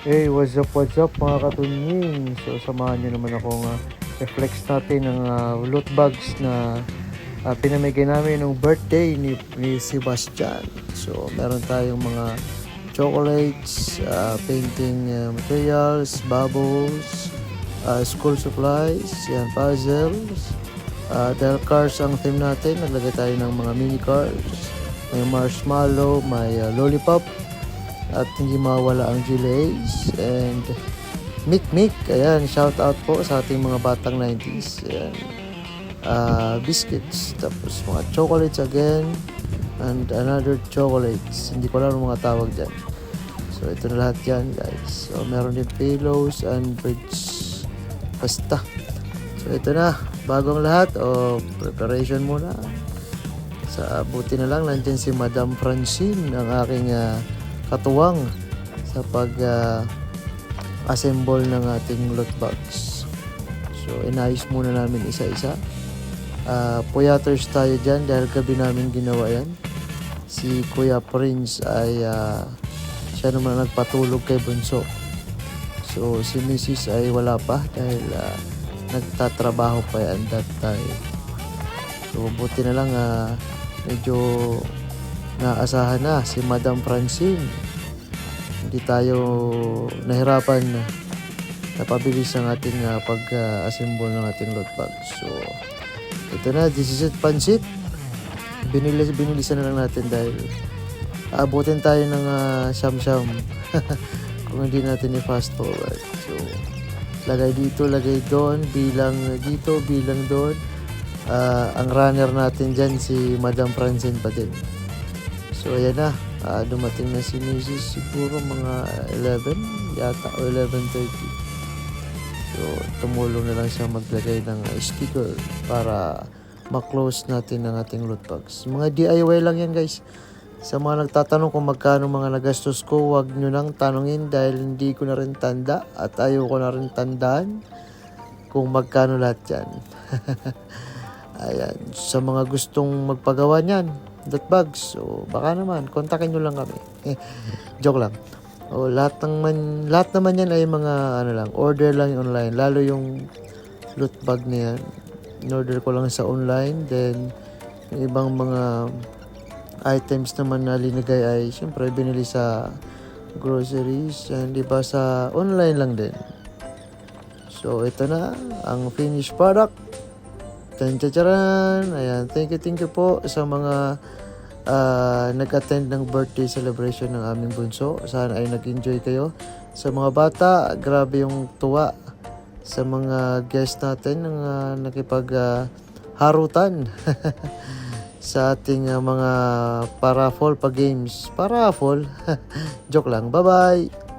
Hey, what's up mga katunying? So, samahan nyo naman akong i-flex natin ng loot bags na pinamigay namin nung birthday ni Sebastian. So, meron tayong mga chocolates, painting materials, bubbles, school supplies, yan, puzzles. Dahil cars ang theme natin, naglagay tayo ng mga mini cars. May marshmallow, may lollipop, at hindi mawala ang Gilles and Mick. Ayan, shout out po sa ating mga batang 90s. Ayan. Biscuits, tapos mga chocolates again, and another chocolates. Hindi ko alam ang mga tawag dyan. So, ito na lahat yan, guys. So, meron din pillows and bridge. Basta. So, ito na. Bagong lahat. Preparation muna. Sa buti na lang, nandyan si Madam Francine, ang aking katuwang sa pag-assemble ng ating loot box. So, inayos muna namin isa-isa. Puyaters tayo dyan dahil gabi namin ginawa yan. Si Kuya Prince ay siya naman nagpatulog kay Bunso. So, si Mrs. ay wala pa dahil nagtatrabaho pa yan that time. So, buti na lang medyo naasahan na si Madam Francine. Hindi tayo nahirapan na napabilis ang ating pag-assemble ng ating loot bag. So, ito na, this is it, pansit. Binilisan na lang natin dahil abutin tayo ng siyam-siyam kung hindi natin i-fast forward. So, lagay dito, lagay doon, bilang dito, bilang doon. Ang runner natin dyan si Madam Francine pa din. So, ayan na. Dumating na si Mrs. siguro mga 11 yata o 11:30. So, tumulong na lang siya maglagay ng sticker para ma-close natin ang ating loot box. Mga DIY lang yan, guys. Sa mga nagtatanong kung magkano mga nagastos ko, wag nyo nang tanungin dahil hindi ko na rin tanda at ayaw ko na rin tandaan kung magkano lahat yan. Ayan. Sa mga gustong magpagawa niyan, loot bags, so baka naman kontakin nyo lang kami. Joke lang. Lahat naman yan ay mga lang, order lang online, lalo yung loot bag na yan. In-order ko lang sa online, then yung ibang mga items naman na linagay ay syempre binili sa groceries and iba sa online lang din. So ito na ang finished product. Tanchacharan! Ayan, thank you po sa mga nag-attend ng birthday celebration ng aming bunso. Sana ay nag-enjoy kayo. Sa mga bata, grabe yung tuwa sa mga guests natin ng nakipag-harutan sa ating mga paraffol pa games. Paraffol? Joke lang. Bye-bye!